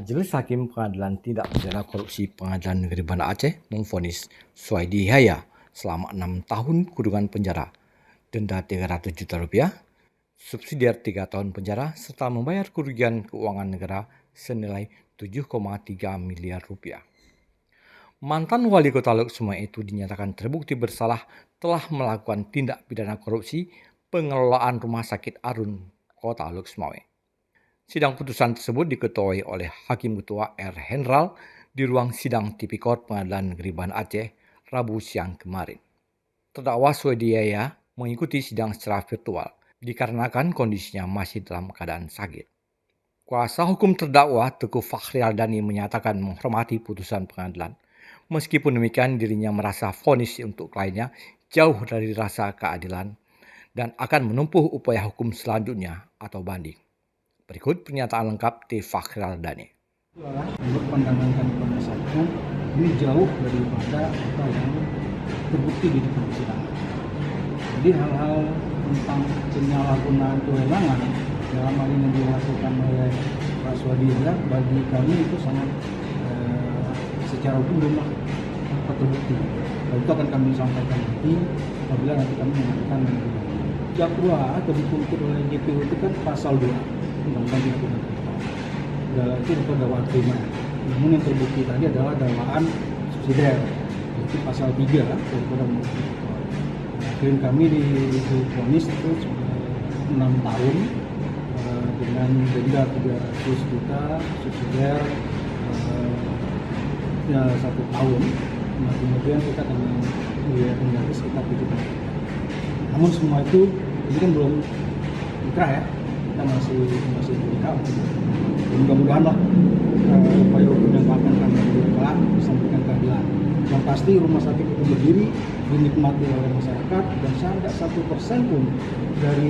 Majelis Hakim Pengadilan Tindak Pidana Korupsi Pengadilan Negeri Banda Aceh memvonis Suwaidi Yahya selama 6 tahun kurungan penjara, denda 300 juta rupiah, subsidiar 3 tahun penjara, serta membayar kerugian keuangan negara senilai 7,3 miliar rupiah. Mantan wali kota Lok Sumawe itu dinyatakan terbukti bersalah telah melakukan tindak pidana korupsi pengelolaan Rumah Sakit Arun Kota Lok Sumawe. Sidang putusan tersebut diketuai oleh Hakim Ketua R. Hendral di ruang sidang Tipikor Pengadilan Negeri Banda Aceh Rabu siang kemarin. Terdakwa Suwaidi Yahya mengikuti sidang secara virtual dikarenakan kondisinya masih dalam keadaan sakit. Kuasa hukum terdakwa Teguh Fakhri Aldani menyatakan menghormati putusan pengadilan. Meskipun demikian, dirinya merasa vonis untuk kliennya jauh dari rasa keadilan dan akan menempuh upaya hukum selanjutnya atau banding. Berikut pernyataan lengkap T. Fakhri Aldani. Menurut pandangan kami pada saat itu, ini jauh daripada apa yang terbukti di dalam persidangan. Jadi hal-hal tentang penyalahgunaan kewenangan dalam hal ini dilakukan oleh Pak Suwaidi Yahya, bagi kami itu sangat secara hukum belum terbukti. Dan itu akan kami sampaikan nanti apabila nanti kami mengajukan jakwa atau dituntut oleh JPU itu kan pasal 2 Undang-Undang Tindak Pidana Korupsi. Itu untuk dakwaan primer. Namun yang terbukti tadi adalah dakwaan subsidiar, yaitu pasal 3 daripada Undang-Undang. Klien kami divonis itu 6 tahun dengan denda 300 juta, subsidiar ya 1 tahun. Nah, kemudian kita akan melihat sekitar 7 tahun. Namun semua itu ini kan belum inkrah ya, kita masih berikah. Mudah-mudahan lah upaya hukum yang akan kami lakukan disampaikan keadilan. Yang pasti rumah sakit itu berdiri, dinikmati oleh masyarakat, dan tidak 1% pun dari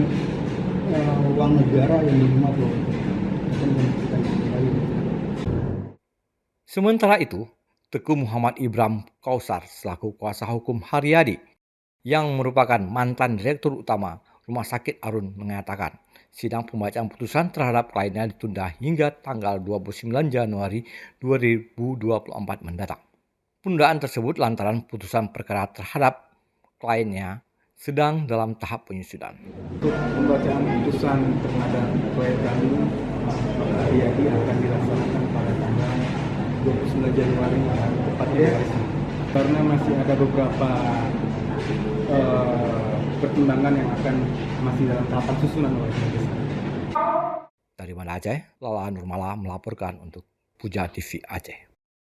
uang negara yang dinikmati oleh kita. Sementara itu, Teguh Muhammad Ibrahim Kausar selaku kuasa hukum Haryadi yang merupakan mantan Direktur Utama Rumah Sakit Arun mengatakan sidang pembacaan putusan terhadap kliennya ditunda hingga tanggal 29 Januari 2024 mendatang. Penundaan tersebut lantaran putusan perkara terhadap kliennya sedang dalam tahap penyusunan. Untuk pembacaan putusan terhadap klien kami, Pak Haryadi akan dilaksanakan pada tanggal 29 Januari tepatnya karena masih ada beberapa pertimbangan yang akan masih dalam tahapan susunan oleh majelis. Dari Banda Aceh, Lala Nurmala melaporkan untuk Puja TV Aceh.